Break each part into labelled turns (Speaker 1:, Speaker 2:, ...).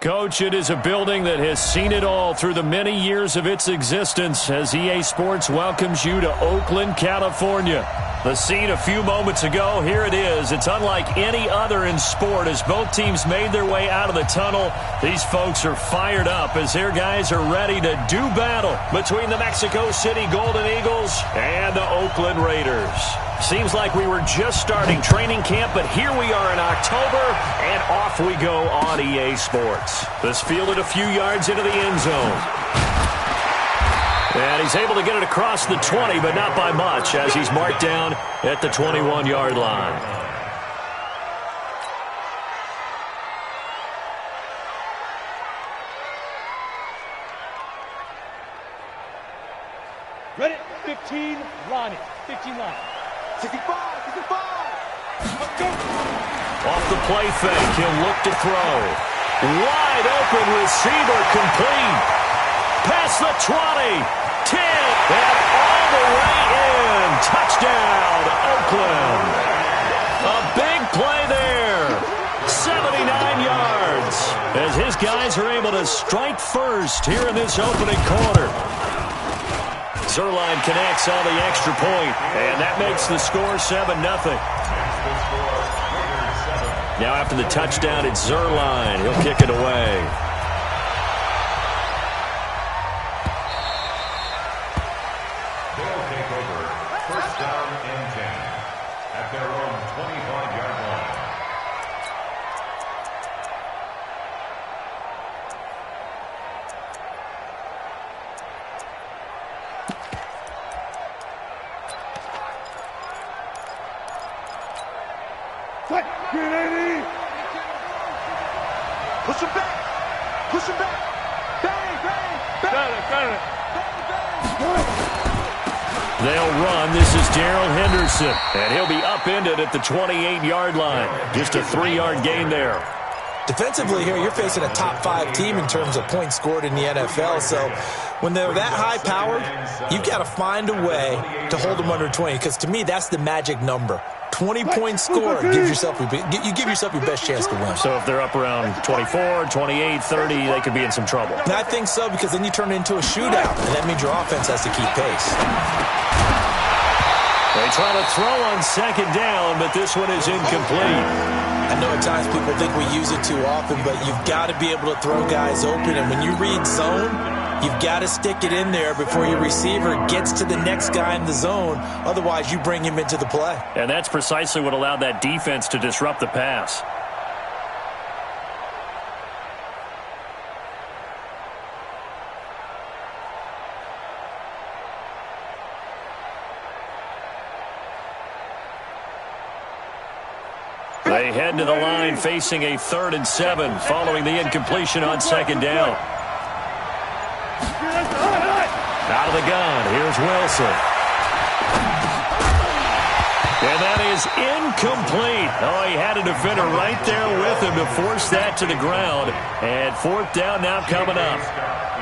Speaker 1: Coach, it is a building that has seen it all through the many years of its existence as EA Sports welcomes you to Oakland, California. The scene a few moments ago, here it is. It's unlike any other in sport as both teams made their way out of the tunnel. These folks are fired up as their guys are ready to do battle between the Mexico City Golden Eagles and the Oakland Raiders. Seems like we were just starting training camp, but here we are in October, and off we go on EA Sports. This fielded a few yards into the end zone. And he's able to get it across the 20, but not by much, as he's marked down at the 21-yard line.
Speaker 2: Ready? 15, Lonnie. 15 line. 65, 65. Let's go.
Speaker 1: Off the play fake, he'll look to throw. Wide open receiver complete. Past the 20, 10, and all the way in. Touchdown, Oakland. A big play there. 79 yards as his guys are able to strike first here in this opening quarter. Zuerlein connects on the extra point, and that makes the score 7-0. Now after the touchdown, it's Zuerlein. He'll kick it away.
Speaker 3: They'll take over. First down and 10 at their own 25-yard line.
Speaker 2: Push him back. Push him back. Bang, bang, bang.
Speaker 1: They'll run. This is Darrell Henderson, and he'll be upended at the 28-yard line. Just a 3-yard gain there.
Speaker 4: Defensively here, you're facing a top-5 team in terms of points scored in the NFL. So when they're that high-powered, you've got to find a way to hold them under 20, because to me, that's the magic number. 20 points scored, you give yourself your best chance to win.
Speaker 1: So if they're up around 24, 28, 30, they could be in some trouble.
Speaker 4: And I think so, because then you turn it into a shootout, and that means your offense has to keep pace.
Speaker 1: They try to throw on second down, but this one is incomplete.
Speaker 4: I know at times people think we use it too often, but you've got to be able to throw guys open, and when you read zone, you've got to stick it in there before your receiver gets to the next guy in the zone. Otherwise, you bring him into the play.
Speaker 1: And that's precisely what allowed that defense to disrupt the pass. They head to the line facing a 3rd and 7 following the incompletion on second down. Out of the gun, here's Wilson. And that is incomplete. Oh, he had a defender right there with him to force that to the ground. And 4th down now coming up.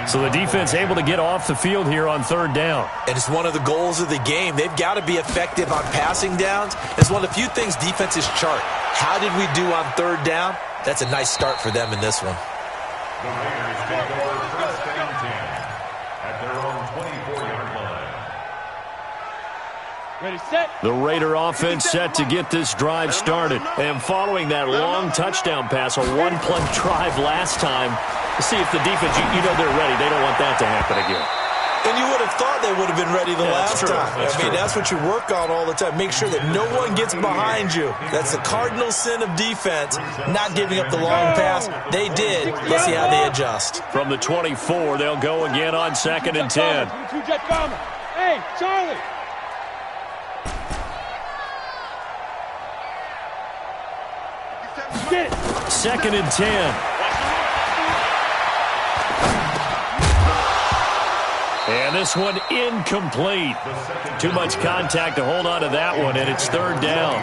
Speaker 1: So the defense able to get off the field here on 3rd down.
Speaker 4: And it's one of the goals of the game. They've got to be effective on passing downs. It's one of the few things defenses chart. How did we do on 3rd down? That's a nice start for them in this one.
Speaker 3: The Raiders take over first and 10 at their own 24-yard line.
Speaker 2: Ready, set.
Speaker 1: The Raider offense set to get this drive started. And following that long touchdown pass, a one-play drive last time, to see if the defense, you know they're ready. They don't want that to happen again.
Speaker 4: And you would have thought they would have been ready the last time. That's what you work on all the time. Make sure that no one gets behind you. That's the cardinal sin of defense, not giving up the long pass. They did. Let's see how they adjust.
Speaker 1: From the 24, they'll go again on 2nd and 10.
Speaker 2: Hey, Charlie. Get it.
Speaker 1: 2nd and 10. And this one incomplete. Too much contact to hold on to that one, and it's 3rd down.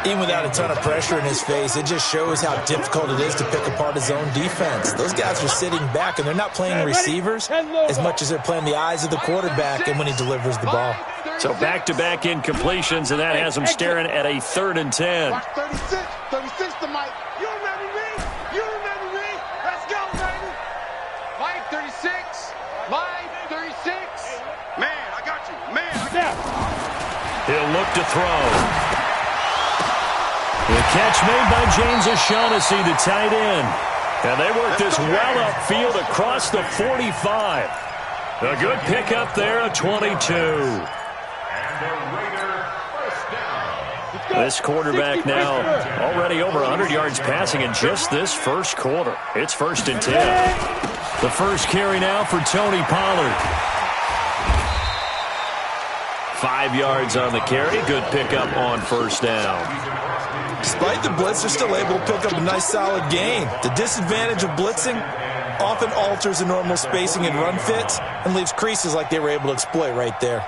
Speaker 4: Even without a ton of pressure in his face, it just shows how difficult it is to pick apart his own defense. Those guys are sitting back, and they're not playing receivers as much as they're playing the eyes of the quarterback and when he delivers the ball.
Speaker 1: So back-to-back incompletions, and that has them staring at a 3rd and 10.
Speaker 2: 36 to Mike. You remember me? You remember me? Let's go.
Speaker 1: look to throw. The catch made by James O'Shaughnessy, the tight end. And they work this well upfield across the 45. A good pickup there, a 22. This quarterback now already over 100 yards passing in just this first quarter. It's 1st and 10. The first carry now for Tony Pollard. 5 yards on the carry. Good pickup on first down.
Speaker 4: Despite the blitz, they're still able to pick up a nice solid gain. The disadvantage of blitzing often alters the normal spacing and run fits and leaves creases like they were able to exploit right there.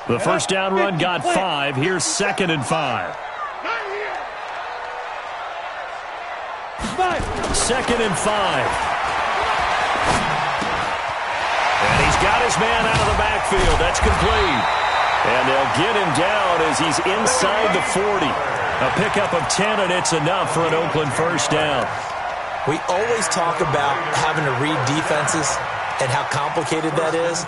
Speaker 1: The first down run got 5. Here's 2nd and 5. 2nd and 5. And he's got his man out of the backfield. That's complete. And they'll get him down as he's inside the 40. A pickup of 10, and it's enough for an Oakland first down.
Speaker 4: We always talk about having to read defenses and how complicated that is.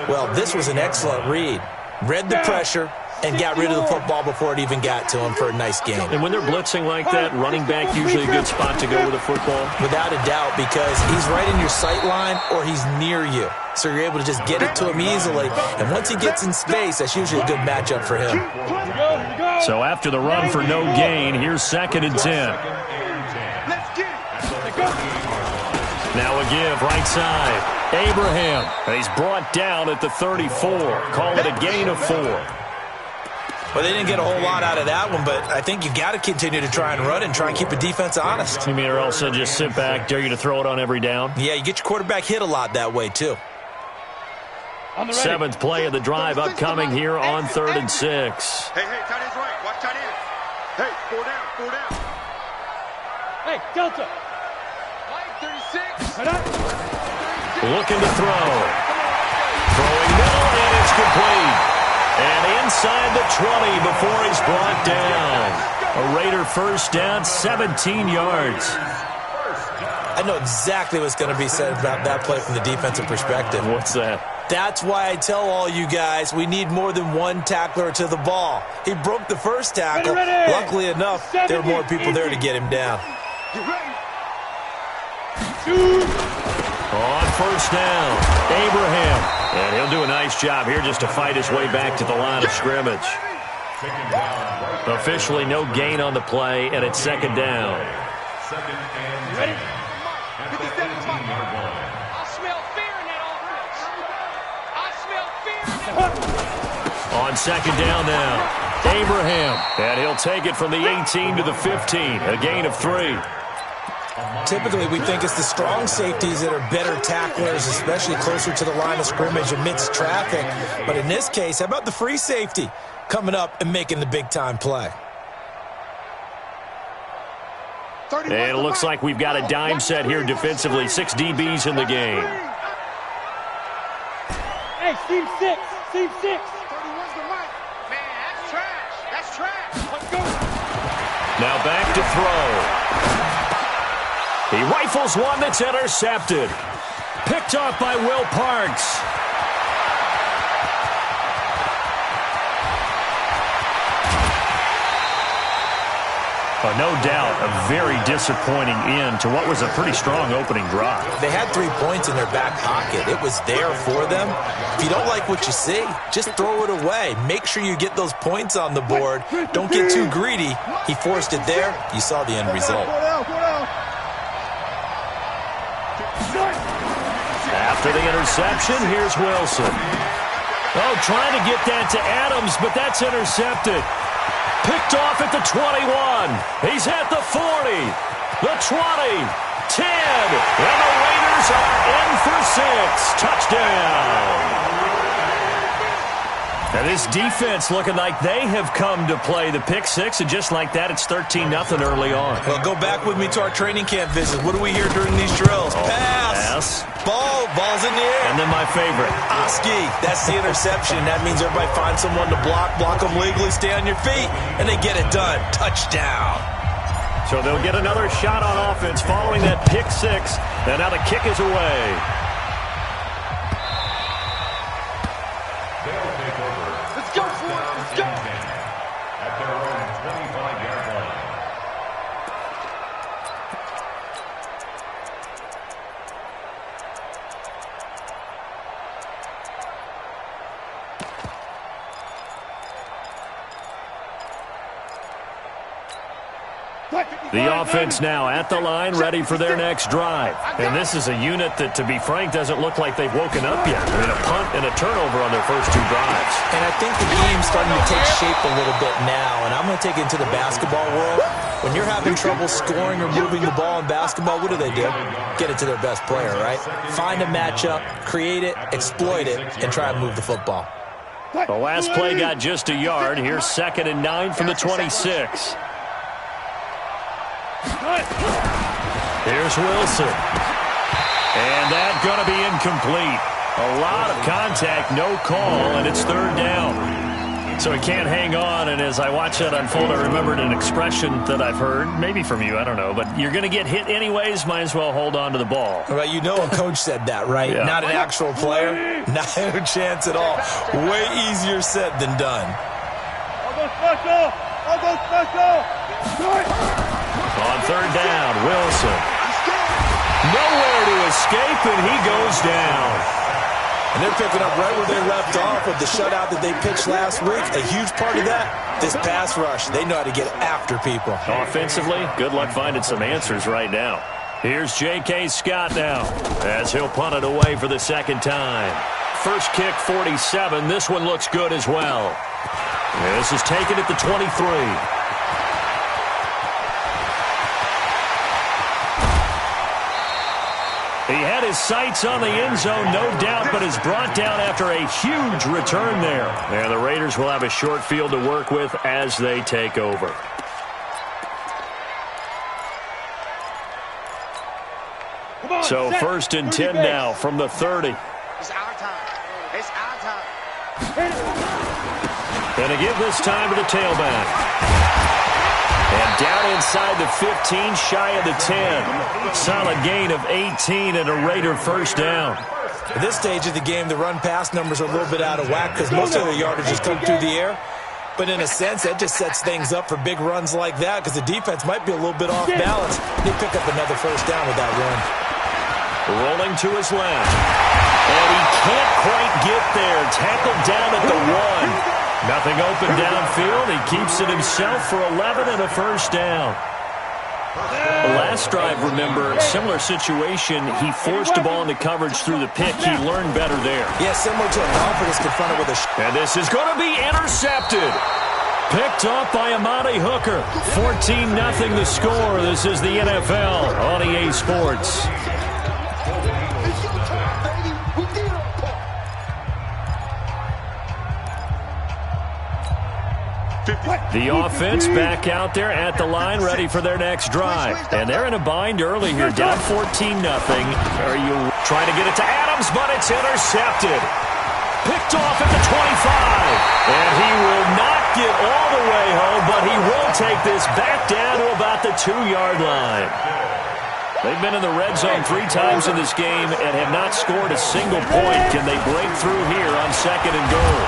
Speaker 4: Well, this was an excellent read. Read the pressure and got rid of the football before it even got to him for a nice game.
Speaker 1: And when they're blitzing like that, running back usually a good spot to go with a football?
Speaker 4: Without a doubt, because he's right in your sight line or he's near you. So you're able to just get it to him easily. And once he gets in space, that's usually a good matchup for him.
Speaker 1: So after the run for no gain, here's 2nd and 10. Now a give, right side. Abraham. And he's brought down at the 34. Call it a gain of 4.
Speaker 4: Well, they didn't get a whole lot out of that one, but I think you got to continue to try and run and try and keep the defense honest.
Speaker 1: You mean or else just sit back, dare you to throw it on every down?
Speaker 4: Yeah, you get your quarterback hit a lot that way, too.
Speaker 1: 7th play of the drive upcoming here on 3rd and 6.
Speaker 2: Hey, tight end's right. Watch tight end. Hey, 4 down. Hey, Delta. Mike, 36.
Speaker 1: Looking to throw. Throwing middle, and it's complete. And inside the 20 before he's brought down. A Raider first down, 17 yards.
Speaker 4: I know exactly what's going to be said about that play from the defensive perspective.
Speaker 1: What's that?
Speaker 4: That's why I tell all you guys we need more than one tackler to the ball. He broke the first tackle.
Speaker 2: Ready.
Speaker 4: Luckily enough, there were more people there to get him down.
Speaker 1: On first down, Abraham. And he'll do a nice job here just to fight his way back to the line of scrimmage. Officially no gain on the play, and it's 2nd down.
Speaker 2: Ready?
Speaker 3: At the 18-yard line.
Speaker 2: I smell fear in that offense. I smell fear in that.
Speaker 1: On 2nd down now, Abraham. And he'll take it from the 18 to the 15, a gain of 3.
Speaker 4: Typically, we think it's the strong safeties that are better tacklers, especially closer to the line of scrimmage amidst traffic. But in this case, how about the free safety coming up and making the big-time play?
Speaker 1: And it looks like we've got a dime set here defensively. 6 DBs in the game.
Speaker 2: Hey, Team 6. Team 6. 31's the right.
Speaker 5: Man, that's trash. That's trash.
Speaker 2: Let's go.
Speaker 1: Now back to throw. He rifles one that's intercepted. Picked off by Will Parks. No doubt a very disappointing end to what was a pretty strong opening drive.
Speaker 4: They had 3 points in their back pocket. It was there for them. If you don't like what you see, just throw it away. Make sure you get those points on the board. Don't get too greedy. He forced it there. You saw the end result.
Speaker 1: After the interception, here's Wilson. Oh, trying to get that to Adams, but that's intercepted. Picked off at the 21. He's at the 40, the 20, 10. And the Raiders are in for 6. Touchdown. Now this defense looking like they have come to play the pick 6, and just like that, it's 13-0 early on.
Speaker 4: Well, go back with me to our training camp visit. What do we hear during these drills? Pass. Ball's in the air.
Speaker 1: And then my favorite.
Speaker 4: Oski, that's the interception. That means everybody finds someone to block them legally, stay on your feet, and they get it done. Touchdown.
Speaker 1: So they'll get another shot on offense following that pick 6, and now the kick is away. The offense now at the line, ready for their next drive. And this is a unit that, to be frank, doesn't look like they've woken up yet. I mean, a punt and a turnover on their first two drives.
Speaker 4: And I think the game's starting to take shape a little bit now. And I'm going to take it into the basketball world. When you're having trouble scoring or moving the ball in basketball, what do? Get it to their best player, right? Find a matchup, create it, exploit it, and try and move the football.
Speaker 1: The last play got just a yard. Here's 2nd and 9 from the 26. Here's Wilson. And that's going to be incomplete. A lot of contact, no call, and it's 3rd down. So he can't hang on, and as I watch that unfold, I remembered an expression that I've heard, maybe from you, I don't know, but you're going to get hit anyways, might as well hold on to the ball.
Speaker 4: Well, you know a coach said that, right?
Speaker 1: Yeah.
Speaker 4: Not an actual player. Not a chance at all. Way easier said than done.
Speaker 1: On 3rd down, Wilson. Nowhere to escape, and he goes down.
Speaker 4: And they're picking up right where they left off with the shutout that they pitched last week. A huge part of that, this pass rush. They know how to get after people.
Speaker 1: Offensively, good luck finding some answers right now. Here's J.K. Scott now as he'll punt it away for the 2nd time. First kick, 47. This one looks good as well. This is taken at the 23. He had his sights on the end zone, no doubt, but is brought down after a huge return there. And the Raiders will have a short field to work with as they take over. So 1st and 10 now from the 30.
Speaker 5: It's our time. It's our time.
Speaker 1: And to give this time to the tailback. And down inside the 15, shy of the 10. Solid gain of 18 and a Raider 1st down.
Speaker 4: At this stage of the game, the run-pass numbers are a little bit out of whack because most of their yardage has come through the air. But in a sense, that just sets things up for big runs like that because the defense might be a little bit off balance. They pick up another 1st down with that run.
Speaker 1: Rolling to his left. And he can't quite get there. Tackled down at the 1. Nothing open downfield. He keeps it himself for 11 and a 1st down. The last drive, remember, similar situation. He forced the ball into coverage through the pick. He learned better there.
Speaker 4: Yeah, similar to Alfred is confronted with a...
Speaker 1: And this is going to be intercepted. Picked off by Amani Hooker. 14-0 the score. This is the NFL on EA Sports. The offense back out there at the line, ready for their next drive. And they're in a bind early here, down 14-0. Are you trying to get it to Adams, but it's intercepted. Picked off at the 25. And he will not get all the way home, but he will take this back down to about the 2-yard line. They've been in the red zone 3 times in this game and have not scored a single point. Can they break through here on 2nd and goal?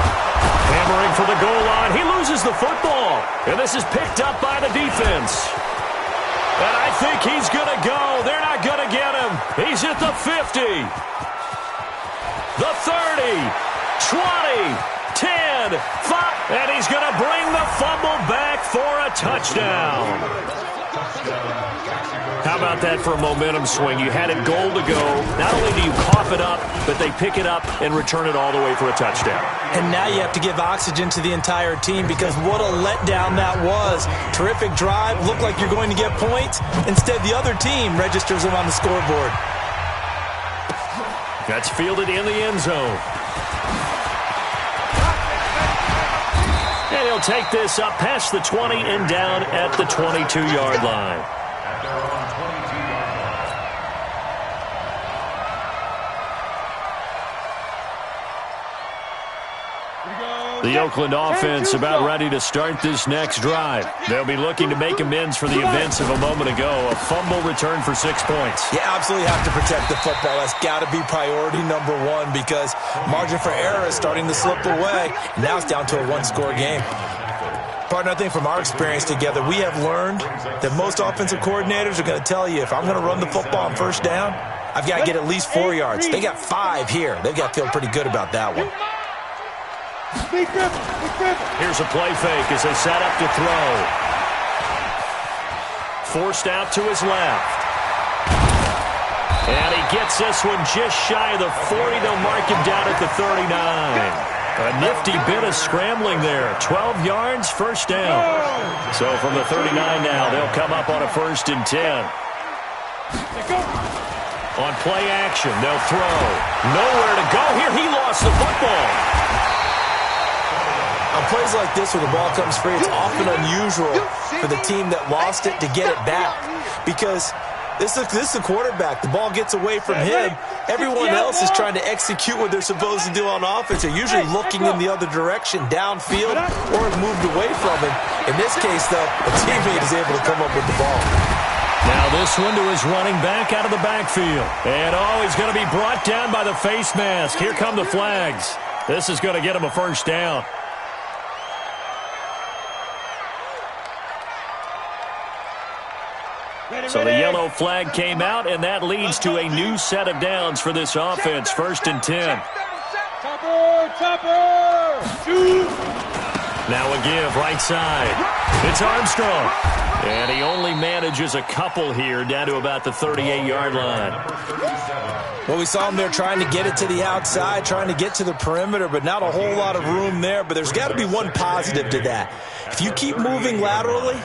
Speaker 1: Hammering for the goal line. He loses the football. And this is picked up by the defense. And I think he's going to go. They're not going to get him. He's at the 50. The 30. 20. 10. 5. And he's going to bring the fumble back for a touchdown. How about that for a momentum swing? You had it goal to go. Not only do you cough it up, but they pick it up and return it all the way for a touchdown.
Speaker 4: And now you have to give oxygen to the entire team because what a letdown that was. Terrific drive. Looked like you're going to get points. Instead, the other team registers them on the scoreboard.
Speaker 1: That's fielded in the end zone. And he'll take this up past the 20 and down at the 22-yard line. The Oakland offense about ready to start this next drive. They'll be looking to make amends for the events of a moment ago. A fumble return for 6 points.
Speaker 4: You absolutely have to protect the football. That's got to be priority number 1 because margin for error is starting to slip away. Now it's down to a 1-score game. Partner, I think from our experience together, we have learned that most offensive coordinators are going to tell you if I'm going to run the football on 1st down, I've got to get at least 4 yards. They got 5 here. They've got to feel pretty good about that one.
Speaker 1: Here's a play fake as they set up to throw. forced out to his left. And he gets this one just shy of the 40. They'll mark him down at the 39. A nifty bit of scrambling there. 12 yards, first down. So from the 39 now, they'll come up on a 1st and 10. On play action, they'll throw. Nowhere to go here. He lost the football.
Speaker 4: On plays like this where the ball comes free, it's often unusual for the team that lost it to get it back. Because this is a quarterback. The ball gets away from him. Everyone else is trying to execute what they're supposed to do on offense. They're usually looking in the other direction, downfield, or moved away from him. In this case, though, a teammate is able to come up with the ball.
Speaker 1: Now this one to his running back out of the backfield. And, he's going to be brought down by the face mask. Here come the flags. This is going to get him a first down. So the yellow flag came out, and that leads to a new set of downs for this offense. 1st and 10. Now a give, right side. It's Armstrong. And he only manages a couple here, down to about the 38-yard line.
Speaker 4: Well, we saw him there trying to get it to the outside, trying to get to the perimeter, but not a whole lot of room there. But there's got to be one positive to that. If you keep moving laterally,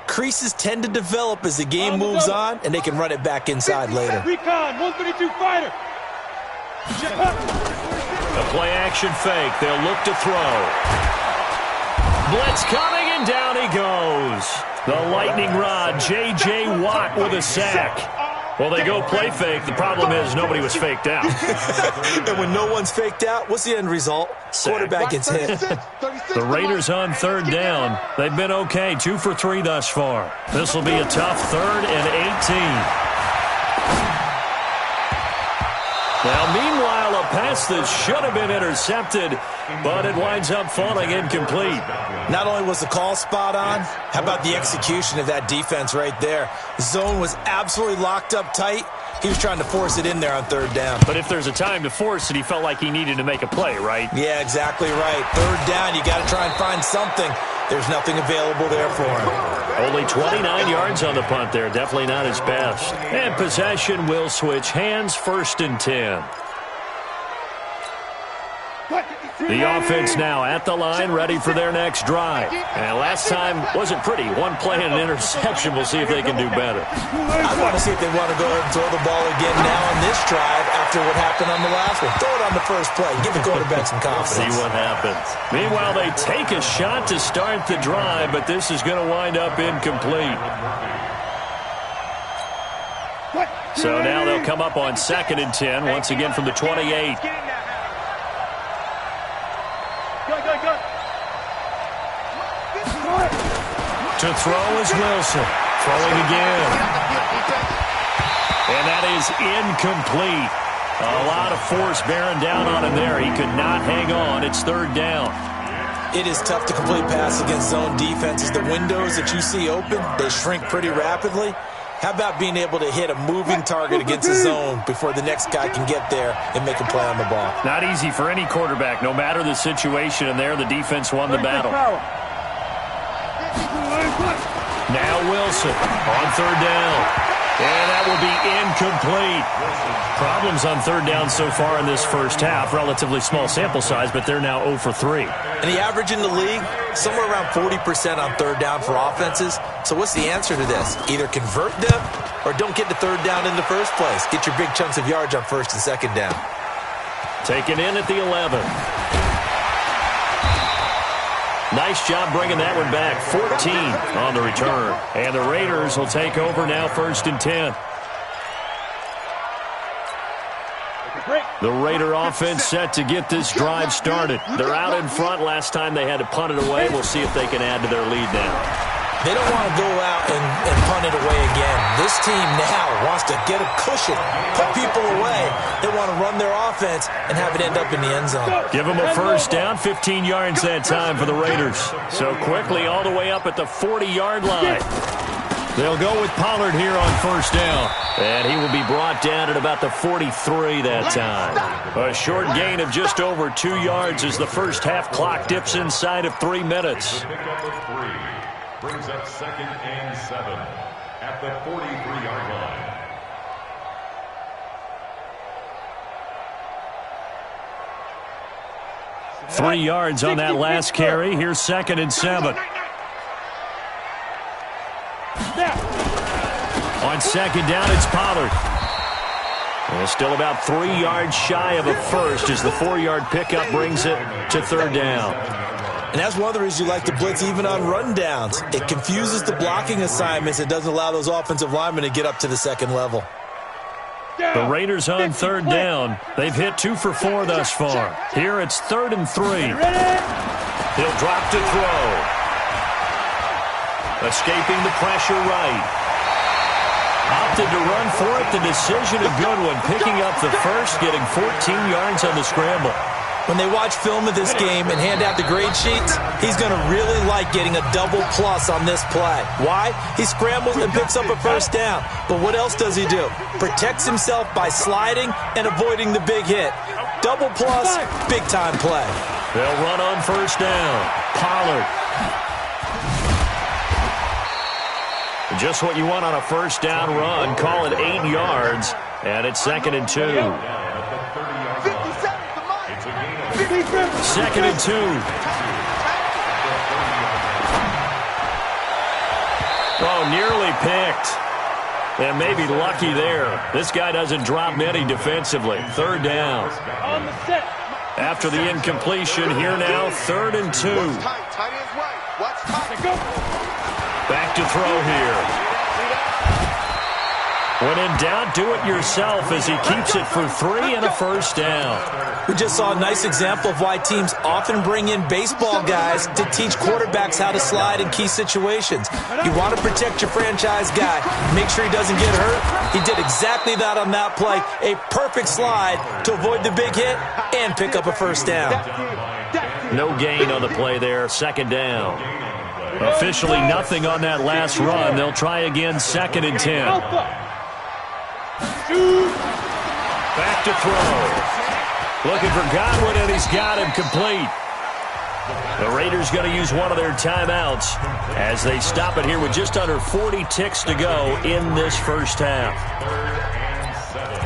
Speaker 4: creases tend to develop as the game moves on, and they can run it back inside later.
Speaker 2: Recon, 132 fighter.
Speaker 1: A play-action fake. They'll look to throw. Blitz coming, and down he goes. The lightning rod, J.J. Watt with a sack. Well, they go play fake. The problem is nobody was faked out.
Speaker 4: And when no one's faked out, what's the end result?
Speaker 1: Sack.
Speaker 4: Quarterback gets hit.
Speaker 1: The Raiders on 3rd down. They've been okay, 2 for 3 thus far. This will be a tough 3rd and 18. Now, meanwhile, a pass that should have been intercepted, but it winds up falling incomplete.
Speaker 4: Not only was the call spot on, how about the execution of that defense right there? The zone was absolutely locked up tight. He was trying to force it in there on 3rd down.
Speaker 1: But if there's a time to force it, he felt like he needed to make a play, right?
Speaker 4: Yeah, exactly right. 3rd down, you got to try and find something. There's nothing available there for him.
Speaker 1: Only 29 yards on the punt there. Definitely not his best. And possession will switch hands, 1st and 10. The offense now at the line, ready for their next drive. And last time wasn't pretty. One play and an interception. We'll see if they can do better.
Speaker 4: I want to see if they want to go ahead and throw the ball again now on this drive after what happened on the last one. Throw it on the first play. Give the quarterback some confidence.
Speaker 1: See what happens. Meanwhile, they take a shot to start the drive, but this is going to wind up incomplete. So now they'll come up on 2nd and 10, once again from the 28. To throw is Wilson. Throwing again. And that is incomplete. A lot of force bearing down on him there. He could not hang on. It's 3rd down.
Speaker 4: It is tough to complete pass against zone defenses. The windows that you see open, they shrink pretty rapidly. How about being able to hit a moving target against the zone before the next guy can get there and make a play on the ball?
Speaker 1: Not easy for any quarterback, no matter the situation, and there the defense won the battle. Now Wilson on 3rd down. And that will be incomplete. Problems on 3rd down so far in this first half. Relatively small sample size, but they're now 0 for 3.
Speaker 4: And the average in the league, somewhere around 40% on 3rd down for offenses. So what's the answer to this? Either convert them or don't get to 3rd down in the first place. Get your big chunks of yards on 1st and 2nd down.
Speaker 1: Taken in at the 11. Nice job bringing that one back. 14 on the return. And the Raiders will take over now, 1st and 10. The Raider offense set to get this drive started. They're out in front. Last time they had to punt it away. We'll see if they can add to their lead now.
Speaker 4: They don't want to go out and punt it away again. This team now wants to get a cushion, put people away. They want to run their offense and have it end up in the end zone.
Speaker 1: Give them a first down, 15 yards that time for the Raiders. So quickly all the way up at the 40-yard line. They'll go with Pollard here on 1st down. And he will be brought down at about the 43 that time. A short gain of just over 2 yards as the first half clock dips inside of 3 minutes.
Speaker 3: Brings up 2nd and 7. at the 43-yard line.
Speaker 1: Three yards on that last carry. Here's 2nd and 7. On 2nd down, it's Pollard. And still about 3 yards shy of a first as the 4-yard pickup brings it to 3rd down.
Speaker 4: And that's one of the reasons you like to blitz even on run downs. It confuses the blocking assignments. It doesn't allow those offensive linemen to get up to the second level.
Speaker 1: The Raiders on 3rd down. They've hit 2 for 4 thus far. Here it's 3rd and 3. He'll drop to throw. Escaping the pressure right. Opted to run for it. The decision a good one. Picking up the first, getting 14 yards on the scramble.
Speaker 4: When they watch film of this game and hand out the grade sheets, he's going to really like getting a double plus on this play. Why? He scrambles and picks up a first down. But what else does he do? Protects himself by sliding and avoiding the big hit. Double plus, big-time play.
Speaker 1: They'll run on 1st down. Pollard. Just what you want on a 1st down run. Call it 8 yards, and it's 2nd and 2. 2nd and 2. Oh, nearly picked. And maybe lucky there. This guy doesn't drop many defensively. 3rd down. After the incompletion, here now, 3rd and 2. Back to throw here. When in doubt, do it yourself as he keeps it for 3 and a 1st down.
Speaker 4: We just saw a nice example of why teams often bring in baseball guys to teach quarterbacks how to slide in key situations. You want to protect your franchise guy. Make sure he doesn't get hurt. He did exactly that on that play. A perfect slide to avoid the big hit and pick up a 1st down.
Speaker 1: No gain on the play there. 2nd down. Officially nothing on that last run. They'll try again 2nd and 10. Back to throw. Looking for Godwin, and he's got him complete. The Raiders going to use one of their timeouts as they stop it here with just under 40 ticks to go in this first half.
Speaker 3: 3rd and 7.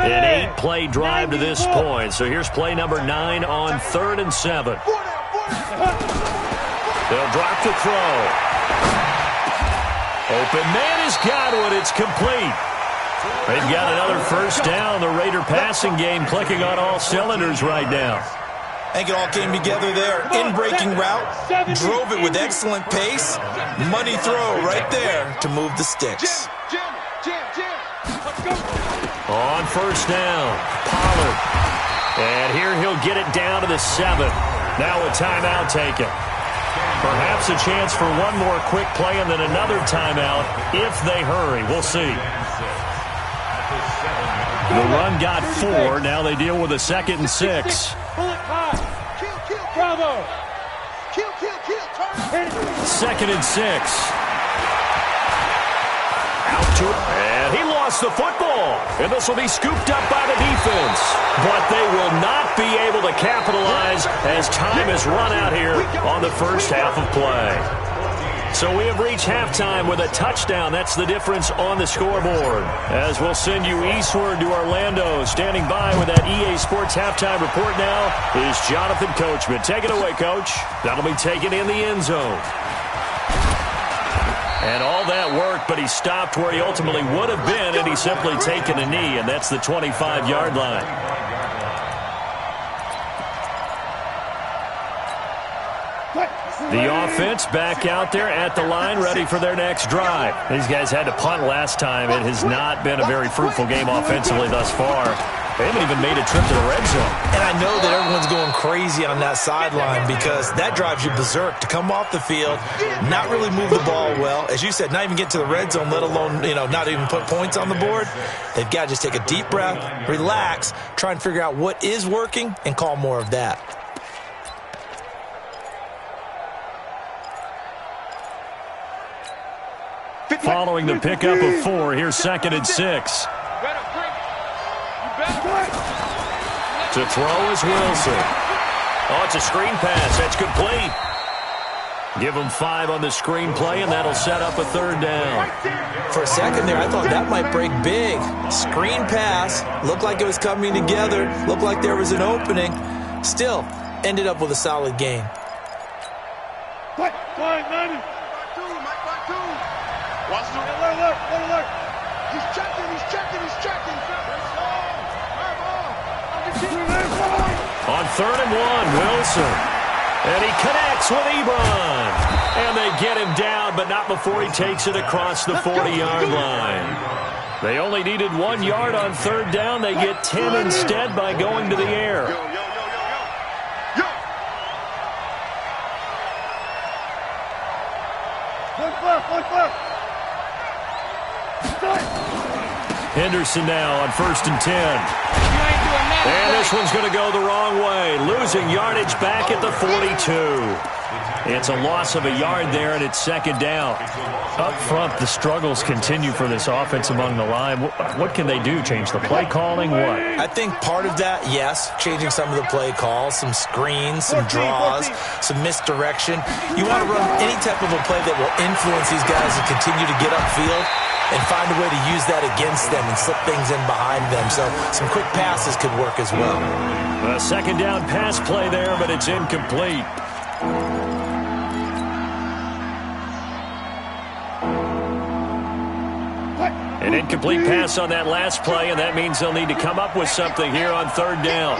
Speaker 1: An 8-play drive to this point. So here's play number 9 on 3rd and 7. They'll drop to throw. Open man is Godwin. It's complete. They've got another 1st down. The Raider passing game clicking on all cylinders right now.
Speaker 4: I think it all came together there. In-breaking route. Drove it with excellent pace. Money throw right there to move the sticks.
Speaker 1: On 1st down, Pollard. And here he'll get it down to the 7. Now a timeout taken. Perhaps a chance for one more quick play and then another timeout if they hurry. We'll see. The run got 4. Now they deal with a 2nd and 6.
Speaker 2: Bravo.
Speaker 1: 2nd and 6. Out to it. And he lost the football. And this will be scooped up by the defense. But they will not be able to capitalize as time has run out here on the first half of play. So we have reached halftime with a touchdown. That's the difference on the scoreboard. As we'll send you eastward to Orlando. Standing by with that EA Sports halftime report now is Jonathan Coachman. Take it away, Coach. That'll be taken in the end zone. And all that work, but he stopped where he ultimately would have been, and he's simply taken a knee, and that's the 25-yard line. The offense back out there at the line, ready for their next drive. These guys had to punt last time. It has not been a very fruitful game offensively thus far. They haven't even made a trip to the red zone.
Speaker 4: And I know that everyone's going crazy on that sideline because that drives you berserk to come off the field, not really move the ball well. As you said, not even get to the red zone, let alone, not even put points on the board. They've got to just take a deep breath, relax, try and figure out what is working and call more of that.
Speaker 1: Following the pickup of 4, here's 2nd and 6. To throw is Wilson. Oh, it's a screen pass. That's complete. Give them 5 on the screenplay, and that'll set up a 3rd down.
Speaker 4: For a second there, I thought that might break big. Screen pass. Looked like it was coming together. Looked like there was an opening. Still, ended up with a solid game.
Speaker 2: Watch alert. He's checking.
Speaker 1: On 3rd and 1, Wilson. And he connects with Ebron. And they get him down, but not before he takes it across the 40-yard line. They only needed 1 yard on 3rd down. They get 10 instead by going to the air. Henderson now on 1st and 10. And this one's going to go the wrong way. Losing yardage back at the 42. It's a loss of a yard there, and it's 2nd down. Up front, the struggles continue for this offense among the line. What can they do? Change the play calling? What?
Speaker 4: I think part of that, yes, changing some of the play calls, some screens, some draws, some misdirection. You want to run any type of a play that will influence these guys to continue to get upfield and find a way to use that against them and slip things in behind them. So some quick passes could work as well.
Speaker 1: A 2nd down pass play there, but it's incomplete. An incomplete pass on that last play, and that means they'll need to come up with something here on 3rd down.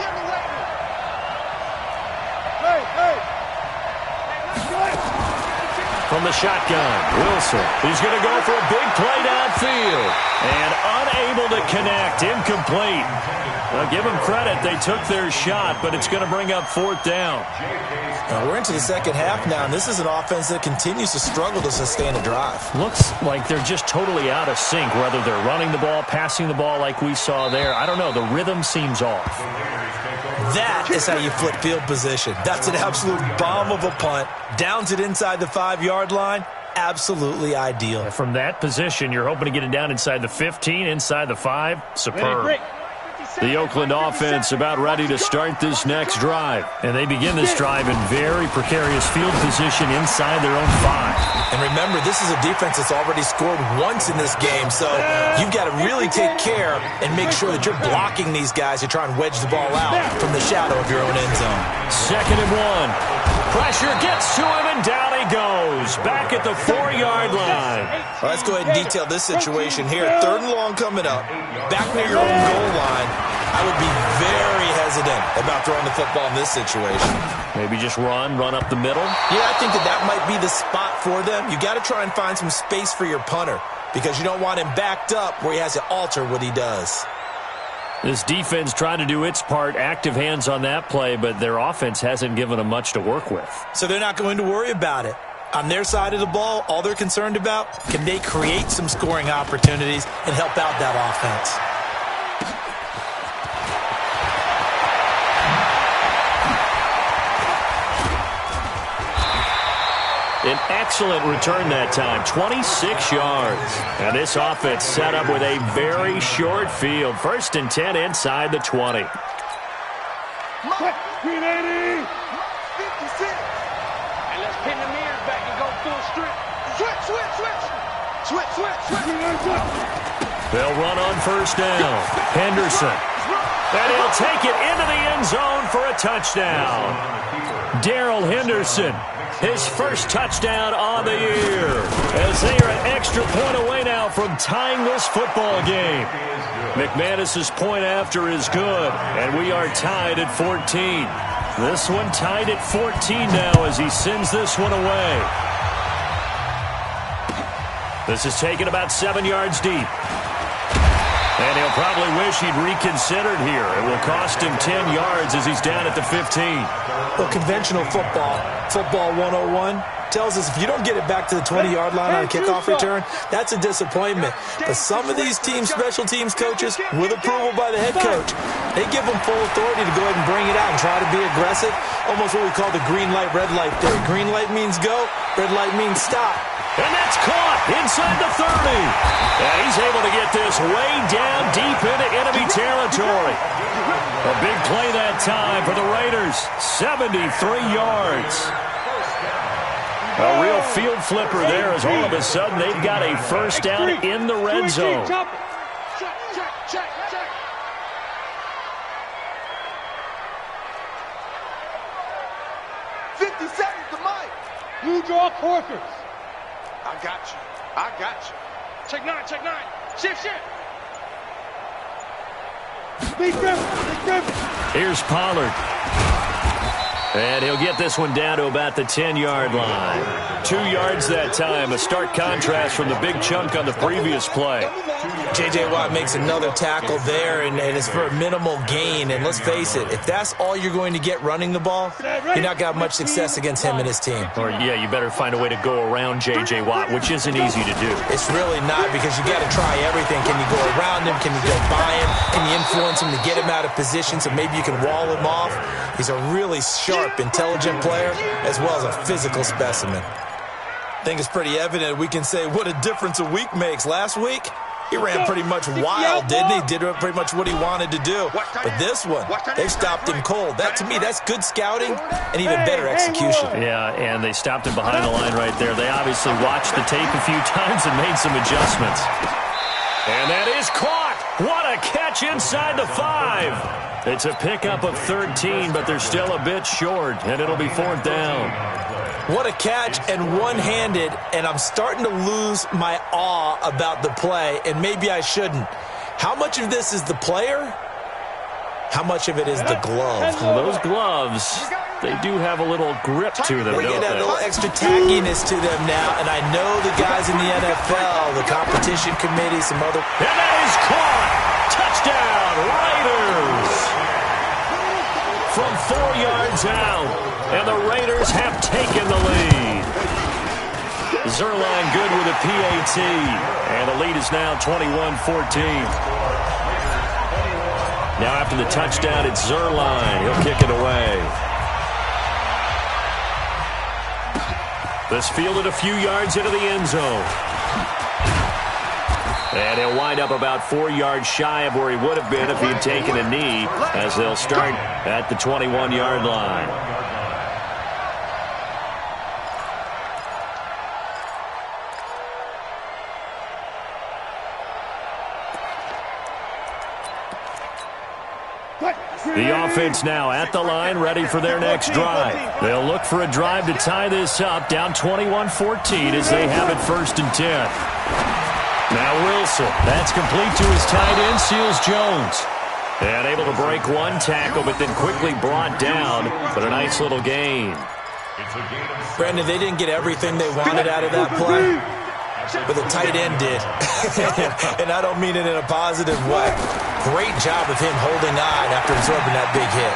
Speaker 1: From the shotgun, Wilson. He's going to go for a big play downfield. And unable to connect. Incomplete. Well, give them credit. They took their shot, but it's going to bring up 4th down.
Speaker 4: We're into the 2nd half now, and this is an offense that continues to struggle to sustain a drive.
Speaker 1: Looks like they're just totally out of sync, whether they're running the ball, passing the ball like we saw there. I don't know. The rhythm seems off.
Speaker 4: That is how you flip field position. That's an absolute bomb of a punt. Downs it inside the 5-yard line. Absolutely ideal.
Speaker 1: From that position, you're hoping to get it down inside the 15, inside the 5. Superb. The Oakland offense about ready to start this next drive. And they begin this drive in very precarious field position inside their own 5.
Speaker 4: And remember, this is a defense that's already scored once in this game, so you've got to really take care and make sure that you're blocking these guys to try and wedge the ball out from the shadow of your own end zone.
Speaker 1: 2nd and 1. Pressure gets to him, and down he goes. Back at the 4-yard line.
Speaker 4: Well, let's go ahead and detail this situation here. 3rd and long coming up. Back near your own goal line. I would be very hesitant about throwing the football in this situation.
Speaker 1: Maybe just run up the middle?
Speaker 4: Yeah, I think that might be the spot for them. You got to try and find some space for your punter because you don't want him backed up where he has to alter what he does.
Speaker 1: This defense trying to do its part, active hands on that play, but their offense hasn't given them much to work with.
Speaker 4: So they're not going to worry about it. On their side of the ball, all they're concerned about, can they create some scoring opportunities and help out that offense?
Speaker 1: An excellent return that time, 26 yards. And this offense set up with a very short field. 1st and 10 inside the 20.
Speaker 2: 380. 56. And let's pin the mirrors back and go full strip. Switch.
Speaker 1: They'll run on 1st down. Henderson. And he'll take it into the end zone for a touchdown. Darrell Henderson. His first touchdown on the year, as they are an extra point away now from tying this football game. McManus's point after is good, and we are tied at 14. This one tied at 14 now as he sends this one away. This is taken about 7 yards deep. And he'll probably wish he'd reconsidered here. It will cost him 10 yards as he's down at the 15.
Speaker 4: Well, conventional football 101, tells us if you don't get it back to the 20-yard line on a kickoff return, that's a disappointment. But some of these teams, special teams coaches, with approval by the head coach, they give them full authority to go ahead and bring it out and try to be aggressive. Almost what we call the green light, red light theory. Green light means go, red light means stop.
Speaker 1: And that's caught inside the 30. And he's able to get this way down deep into enemy territory. A big play that time for the Raiders. 73 yards. A real field flipper there as all of a sudden they've got a first down in the red zone.
Speaker 2: Check. 50 seconds to Mike.
Speaker 6: You draw quarters.
Speaker 2: I got you. Check nine. Shift.
Speaker 6: Be different.
Speaker 1: Here's Pollard. And he'll get this one down to about the 10-yard line. 2 yards that time, a stark contrast from the big chunk on the previous play.
Speaker 4: J.J. Watt makes another tackle there, and it's for a minimal gain. And let's face it, if that's all you're going to get running the ball, you're not going to have much success against him and his team.
Speaker 1: Or, yeah, you better find a way to go around J.J. Watt, which isn't easy to do.
Speaker 4: It's really not, because you got to try everything. Can you go around him? Can you go by him? Can you influence him to get him out of position so maybe you can wall him off? He's a really sharp, intelligent player, as well as a physical specimen. I think it's pretty evident we can say what a difference a week makes. Last week, he ran pretty much wild, didn't he? Did pretty much what he wanted to do. But this one, they stopped him cold. That, to me, that's good scouting and even better execution.
Speaker 1: Yeah, and they stopped him behind the line right there. They obviously watched the tape a few times and made some adjustments. And that is caught. What a catch inside the 5. It's a pickup of 13, but they're still a bit short, and it'll be 4th down.
Speaker 4: What a catch, and one-handed, and I'm starting to lose my awe about the play, and maybe I shouldn't. How much of this is the player? How much of it is the glove?
Speaker 1: Well, those gloves, they do have a little grip to them,
Speaker 4: They
Speaker 1: don't
Speaker 4: get a
Speaker 1: they?
Speaker 4: little extra tackiness to them now, and I know the guys in the NFL, the competition committee, some other...
Speaker 1: And that is caught! Touchdown, Raiders! From 4 yards out, and the Raiders have taken the lead. Zuerlein good with a PAT, and the lead is now 21-14. Now after the touchdown, it's Zuerlein. He'll kick it away. This fielded a few yards into the end zone. And he'll wind up about 4 yards shy of where he would have been if he had taken a knee, as they'll start at the 21-yard line. The offense now at the line, ready for their next drive. They'll look for a drive to tie this up, down 21-14 as they have it 1st and 10. Now Wilson, that's complete to his tight end, Seals Jones. And able to break one tackle, but then quickly brought down, but a nice little gain.
Speaker 4: Brandon, they didn't get everything they wanted out of that play, but the tight end did. And I don't mean it in a positive way. Great job of him holding on after absorbing that big hit.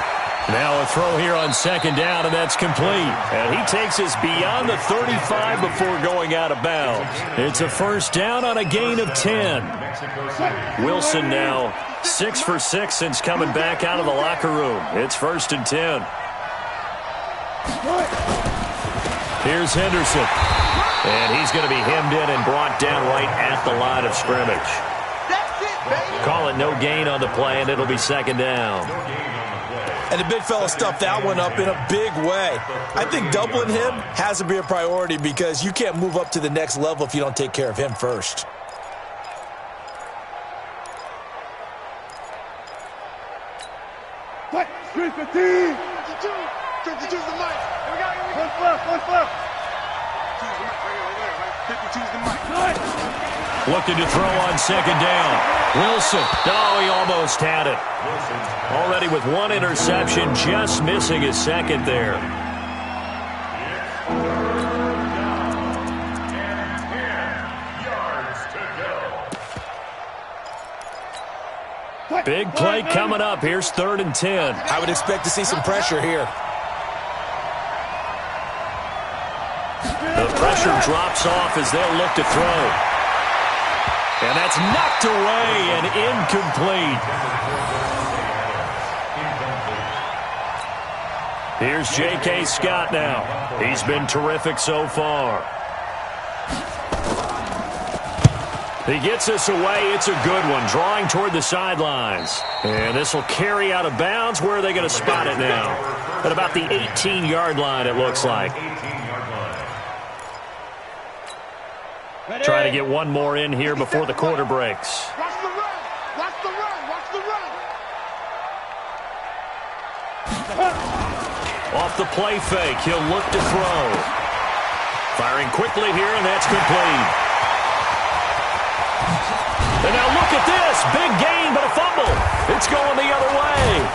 Speaker 1: Now a throw here on 2nd down, and that's complete. And he takes us beyond the 35 before going out of bounds. It's a 1st down on a gain of 10. Wilson now 6 for 6 since coming back out of the locker room. It's 1st and 10. Here's Henderson. And he's going to be hemmed in and brought down right at the line of scrimmage. Call it no gain on the play, and it'll be 2nd down.
Speaker 4: And the big fella stuffed that one up in a big way. I think doubling him has to be a priority because you can't move up to the next level if you don't take care of him first.
Speaker 6: What? 315.
Speaker 2: 52's the mic.
Speaker 6: What's left?
Speaker 2: 52's the mic.
Speaker 1: Looking to throw on 2nd down. Wilson. Oh, he almost had it. Already with one interception, just missing his 2nd there. Big play coming up. Here's 3rd and 10.
Speaker 4: I would expect to see some pressure here.
Speaker 1: The pressure drops off as they'll look to throw. And that's knocked away and incomplete. Here's J.K. Scott now. He's been terrific so far. He gets us away. It's a good one, drawing toward the sidelines. And this will carry out of bounds. Where are they going to spot it now? At about the 18-yard line, it looks like. Trying to get one more in here before the quarter breaks.
Speaker 2: Watch the run. Watch the run. Watch the run.
Speaker 1: Off the play fake, he'll look to throw. Firing quickly here, and that's complete. And now look at this. Big gain, but a fumble. It's going the other way.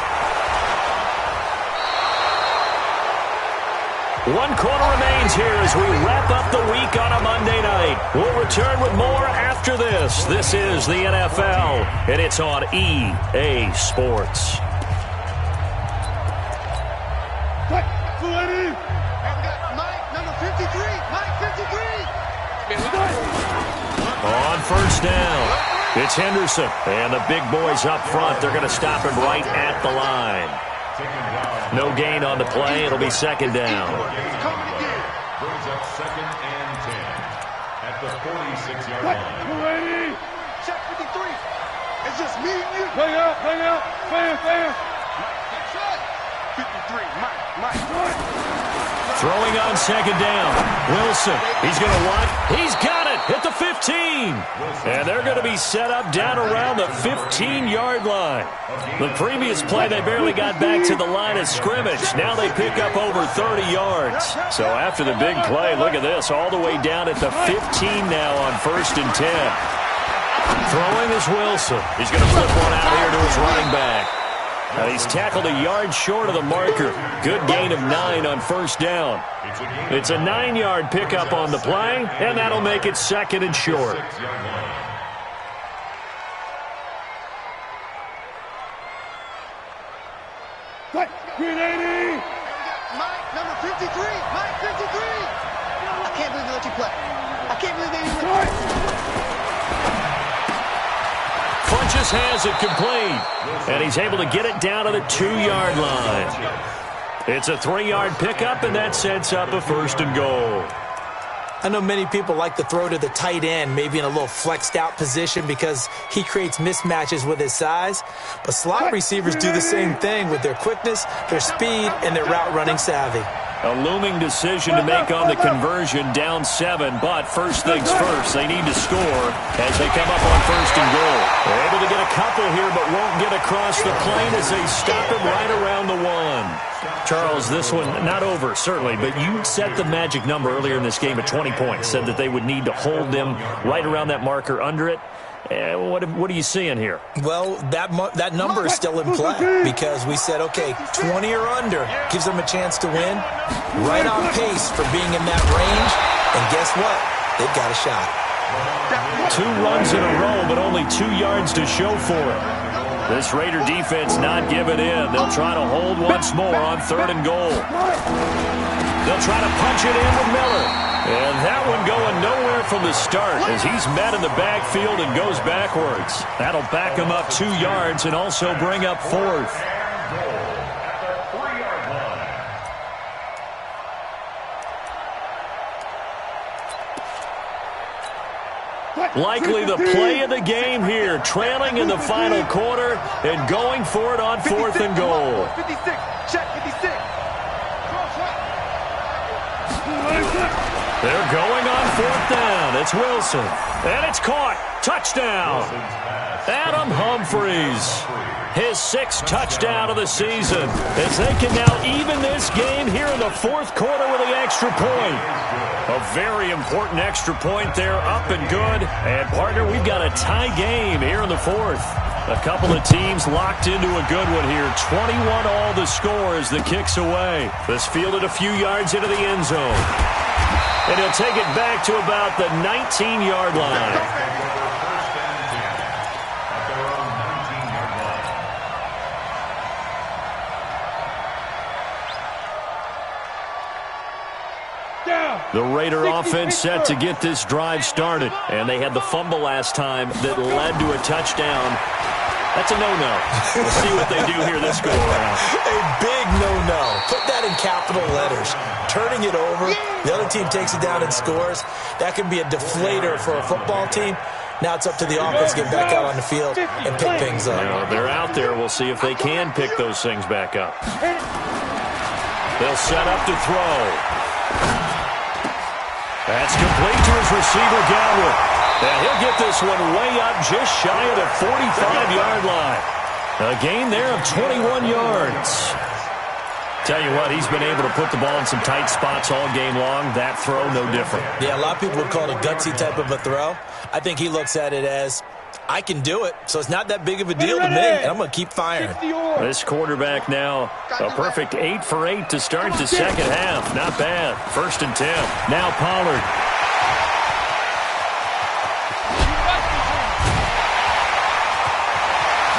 Speaker 1: 1 quarter remains here as we wrap up the week on a Monday night. We'll return with more after this. This is the NFL, and it's on EA Sports.
Speaker 2: Mike, number 53. Mike, 53.
Speaker 1: On first down, it's Henderson. And the big boys up front, they're going to stop him right at the line. No gain on the play. It'll be second down.
Speaker 3: Brings up 2nd and 10 at the 46-yard line.
Speaker 2: Check 53. It's just me and you.
Speaker 6: Play out, fam.
Speaker 2: 53. Mike.
Speaker 1: Throwing on second down. Wilson, he's going to what? He's got it at the 15. And they're going to be set up down around the 15-yard line. The previous play, they barely got back to the line of scrimmage. Now they pick up over 30 yards. So after the big play, look at this, all the way down at the 15 now on 1st and 10. Throwing is Wilson. He's going to flip one out here to his running back. Now he's tackled a yard short of the marker. Good gain of 9 on first down. It's a 9-yard pickup on the play, and that'll make it 2nd and short.
Speaker 6: Green 80.
Speaker 2: Mike, number 53. Mike, 53. I can't believe they let you play. I can't believe they even let you play.
Speaker 1: Funches has it complete, and he's able to get it down to the 2-yard line. It's a 3-yard pickup, and that sets up a 1st and goal.
Speaker 4: I know many people like to throw to the tight end, maybe in a little flexed out position because he creates mismatches with his size. But slot receivers do the same thing with their quickness, their speed, and their route running savvy.
Speaker 1: A looming decision to make on the conversion, down 7, but first things first, they need to score as they come up on 1st and goal. They're able to get a couple here, but won't get across the plane as they stop him right around the 1. Charles, this one not over, certainly, but you set the magic number earlier in this game at 20 points, said that they would need to hold them right around that marker under it. What are you seeing here?
Speaker 4: Well, that number is still in play because we said, okay, 20 or under gives them a chance to win. Right on pace for being in that range. And guess what? They've got a shot.
Speaker 1: 2 runs in a row, but only 2 yards to show for it. This Raider defense not giving in. They'll try to hold once more on 3rd and goal. They'll try to punch it in with Miller. And that one going nowhere from the start as he's met in the backfield and goes backwards. That'll back him up 2 yards and also bring up 4th. Likely the play of the game here, trailing in the final quarter and going for it on 4th and goal.
Speaker 2: 56. Check 56.
Speaker 1: They're going on 4th down. It's Wilson. And it's caught. Touchdown. Adam Humphries. His 6th touchdown of the season as they can now even this game here in the 4th quarter with the extra point. A very important extra point there, up and good. And, partner, we've got a tie game here in the 4th. A couple of teams locked into a good one here. 21 all the score as the kick's away. This fielded a few yards into the end zone. And he'll take it back to about the 19-yard line. The Raider offense set to get this drive started. And they had the fumble last time that led to a touchdown. That's a no-no. We'll see what they do here this go around.
Speaker 4: A big no-no. Put that in capital letters. Turning it over, the other team takes it down and scores. That can be a deflator for a football team. Now it's up to the offense to get back out on the field and pick things up.
Speaker 1: They're out there. We'll see if they can pick those things back up. They'll set up to throw. That's complete to his receiver, Godwin. And he'll get this one way up just shy of the 45-yard line. A gain there of 21 yards. Tell you what, he's been able to put the ball in some tight spots all game long. That throw, no different.
Speaker 4: Yeah, a lot of people would call it a gutsy type of a throw. I think he looks at it as, I can do it, so it's not that big of a deal to me, and I'm going to keep firing.
Speaker 1: This quarterback now, a perfect 8 for 8 to start the second half. Not bad. 1st and 10. Now Pollard.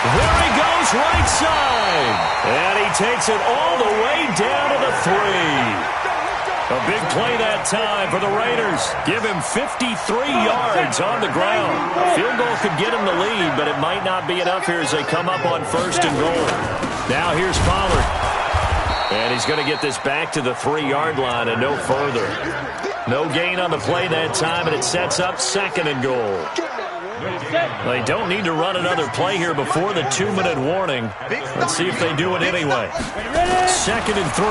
Speaker 1: There he goes, right side. And he takes it all the way down to the 3. A big play that time for the Raiders. Give him 53 yards on the ground. A field goal could get him the lead, but it might not be enough here as they come up on 1st and goal. Now here's Pollard. And he's going to get this back to the 3-yard line and no further. No gain on the play that time, and it sets up 2nd and goal. They don't need to run another play here before the 2-minute warning. Let's see if they do it anyway. 2nd and 3.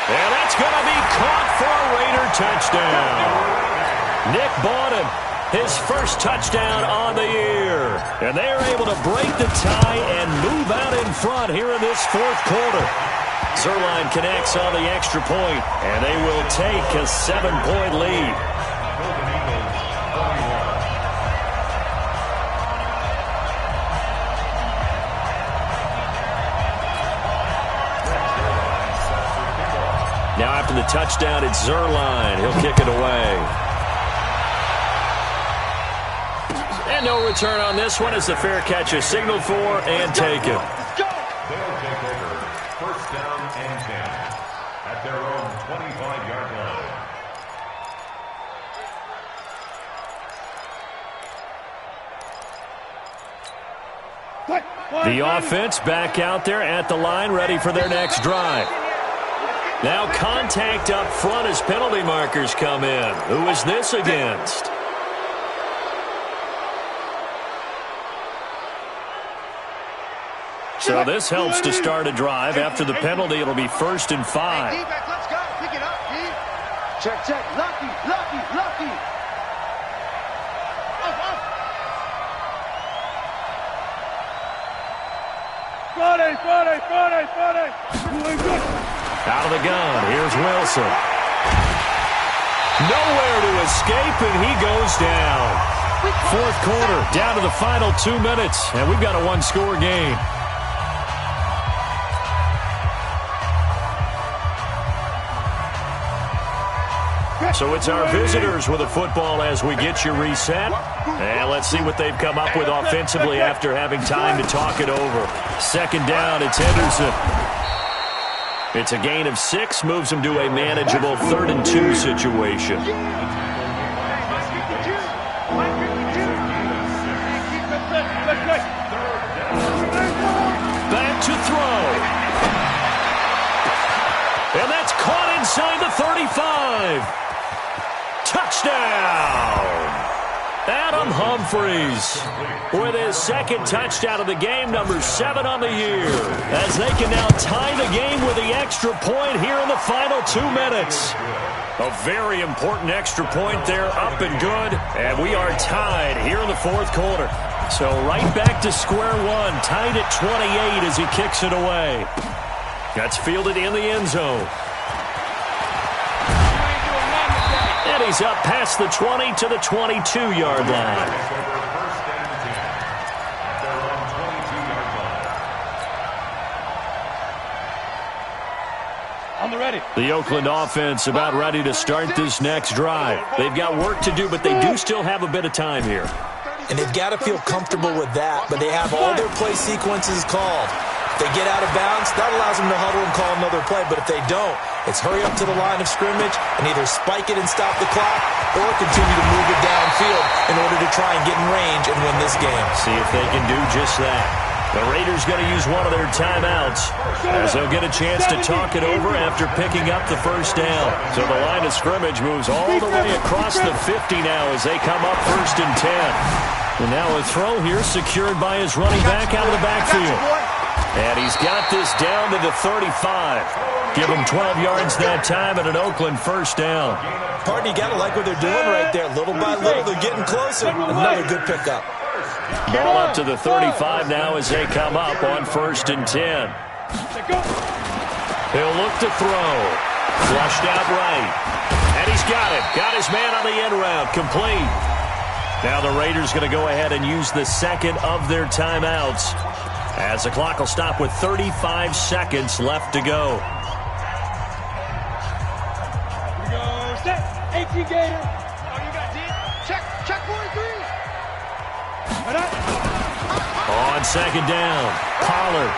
Speaker 1: And that's going to be caught for a Raider touchdown. Nick Bawden, his first touchdown on the year. And they are able to break the tie and move out in front here in this 4th quarter. Zuerlein connects on the extra point, and they will take a 7-point lead. Now after the touchdown, it's Zuerlein. He'll kick it away. And no return on this one as the fair catch is signaled for and taken.
Speaker 3: They'll take over 1st down and 10 at their own 25-yard line.
Speaker 1: The offense back out there at the line, ready for their next drive. Now contact up front as penalty markers come in. Who is this against? So this helps to start a drive. After the penalty, it'll be 1st and 5.
Speaker 5: Hey, D-back, let's go. Pick it up, D. Check, check. Lucky.
Speaker 6: Friday.
Speaker 1: Out of the gun, here's Wilson. Nowhere to escape, and he goes down. 4th quarter, down to the final 2 minutes, and we've got a 1-score game. So it's our visitors with a football as we get you reset. And let's see what they've come up with offensively after having time to talk it over. 2nd down, it's Henderson. It's a gain of 6, moves him to a manageable 3rd and 2 situation. Back to throw. And that's caught inside the 35. Touchdown! Adam Humphries with his 2nd touchdown of the game, number 7 on the year, as they can now tie the game with the extra point here in the final 2 minutes. A very important extra point there, up and good, and we are tied here in the 4th quarter. So right back to square one, tied at 28 as he kicks it away. That's fielded in the end zone. And he's up past the 20 to the 22-yard line.
Speaker 6: On the ready.
Speaker 1: The Oakland offense about ready to start this next drive. They've got work to do, but they do still have a bit of time here.
Speaker 4: And they've got to feel comfortable with that, but they have all their play sequences called. If they get out of bounds, that allows them to huddle and call another play, but if they don't, it's hurry up to the line of scrimmage and either spike it and stop the clock or continue to move it downfield in order to try and get in range and win this game.
Speaker 1: See if they can do just that. The Raiders going to use one of their timeouts as they'll get a chance to talk it over after picking up the first down. So the line of scrimmage moves all the way across the 50 now as they come up 1st and 10. And now a throw here secured by his running back out of the backfield. And he's got this down to the 35. Give him 12 yards that time and an Oakland first down.
Speaker 4: Partner, you got to like what they're doing right there. Little by little, they're getting closer. Another good pickup.
Speaker 1: Ball up to the 35 now as they come up on 1st and 10. He'll look to throw. Flushed out right. And he's got it. Got his man on the end route. Complete. Now the Raiders going to go ahead and use the second of their timeouts as the clock will stop with 35 seconds left to go.
Speaker 6: Here we go. Set. 18 Gator.
Speaker 5: Oh, you got D. Check 43.
Speaker 1: On 2nd down, Pollard.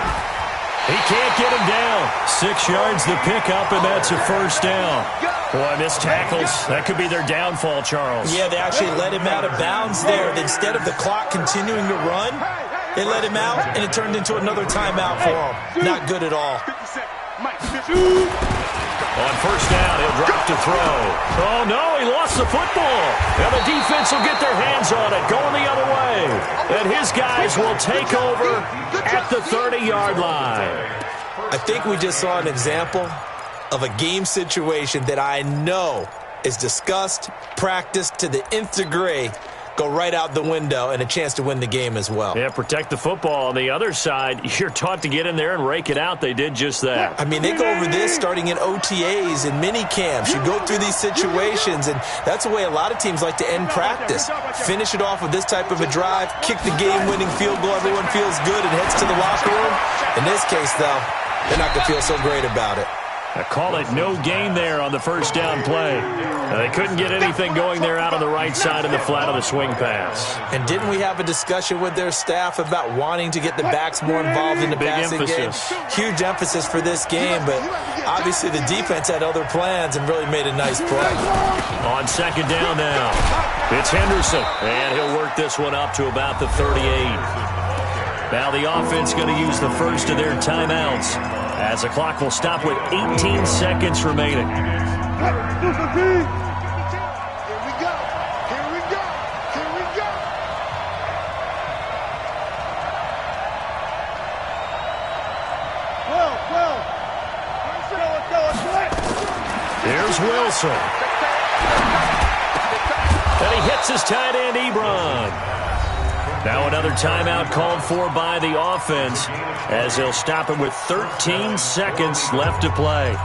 Speaker 1: He can't get him down. 6 yards the pickup, and that's a first down. Boy, missed tackles. That could be their downfall, Charles.
Speaker 4: Yeah, they actually let him out of bounds there. Instead of the clock continuing to run, they let him out, and it turned into another timeout for him. Not good at all.
Speaker 1: On 1st down, he'll drop to throw. Oh, no, he lost the football. And the defense will get their hands on it, going the other way. And his guys will take over at the 30-yard line.
Speaker 4: I think we just saw an example of a game situation that I know is discussed, practiced to the nth degree, go right out the window, and a chance to win the game as well.
Speaker 1: Yeah, protect the football. On the other side, you're taught to get in there and rake it out. They did just that.
Speaker 4: I mean, they go over this starting in OTAs and mini camps. You go through these situations, and that's the way a lot of teams like to end practice. Finish it off with this type of a drive, kick the game-winning field goal. Everyone feels good and heads to the locker room. In this case, though, they're not going to feel so great about it.
Speaker 1: I call it no gain there on the first down play. They couldn't get anything going there out on the right side of the flat of the swing pass.
Speaker 4: And didn't we have a discussion with their staff about wanting to get the backs more involved in the passing game? Huge emphasis for this game, but obviously the defense had other plans and really made a nice play.
Speaker 1: On 2nd down now, it's Henderson, and he'll work this one up to about the 38. Now the offense going to use the first of their timeouts as the clock will stop with 18 seconds remaining. Here's Wilson. And he hits his tight end, Ebron. Now another timeout called for by the offense as they'll stop it with 13 seconds left to play.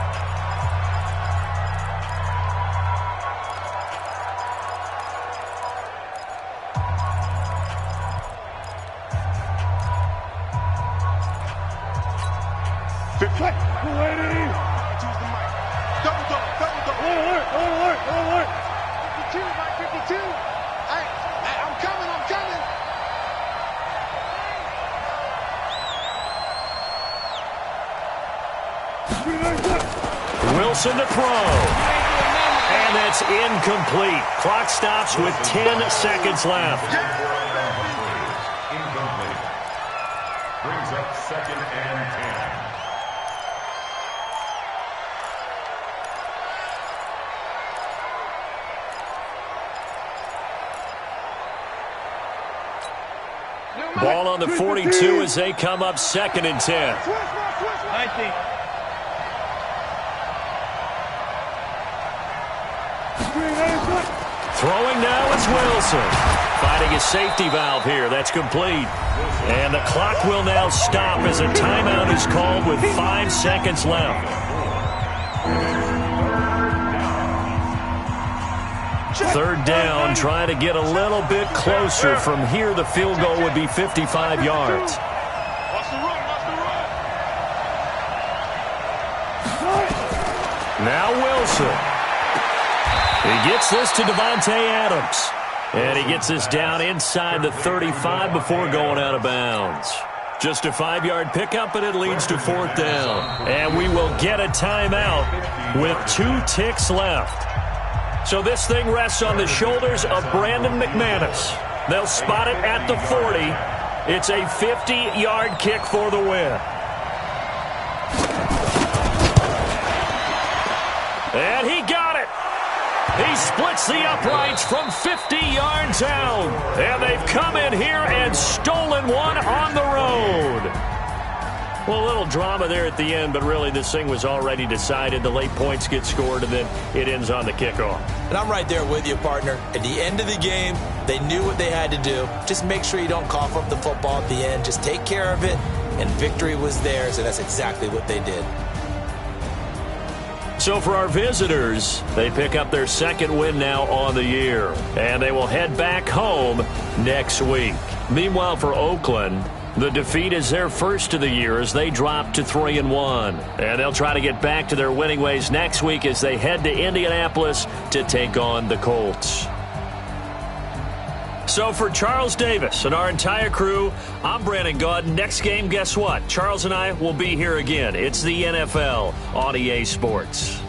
Speaker 1: Wilson to throw. And that's incomplete. Clock stops with 10 seconds left.
Speaker 3: Incomplete. Brings up 2nd and 10.
Speaker 1: Ball on the 42 as they come up 2nd and 10.
Speaker 6: 19.
Speaker 1: Throwing now is Wilson. Finding a safety valve here. That's complete. And the clock will now stop as a timeout is called with 5 seconds left. 3rd down, trying to get a little bit closer. From here, the field goal would be 55 yards. Now Wilson. He gets this to Devontae Adams. And he gets this down inside the 35 before going out of bounds. Just a 5-yard pickup, and it leads to 4th down. And we will get a timeout with 2 ticks left. So this thing rests on the shoulders of Brandon McManus. They'll spot it at the 40. It's a 50-yard kick for the win. And he got it. He splits the uprights from 50 yards out. And they've come in here and stolen one on the road. Well, a little drama there at the end, but really this thing was already decided. The late points get scored, and then it ends on the kickoff.
Speaker 4: And I'm right there with you, partner. At the end of the game, they knew what they had to do. Just make sure you don't cough up the football at the end. Just take care of it, and victory was theirs, and that's exactly what they did.
Speaker 1: So for our visitors, they pick up their second win now on the year, and they will head back home next week. Meanwhile, for Oakland, the defeat is their first of the year as they drop to 3-1. And they'll try to get back to their winning ways next week as they head to Indianapolis to take on the Colts. So for Charles Davis and our entire crew, I'm Brandon Gaudin. Next game, guess what? Charles and I will be here again. It's the NFL on EA Sports.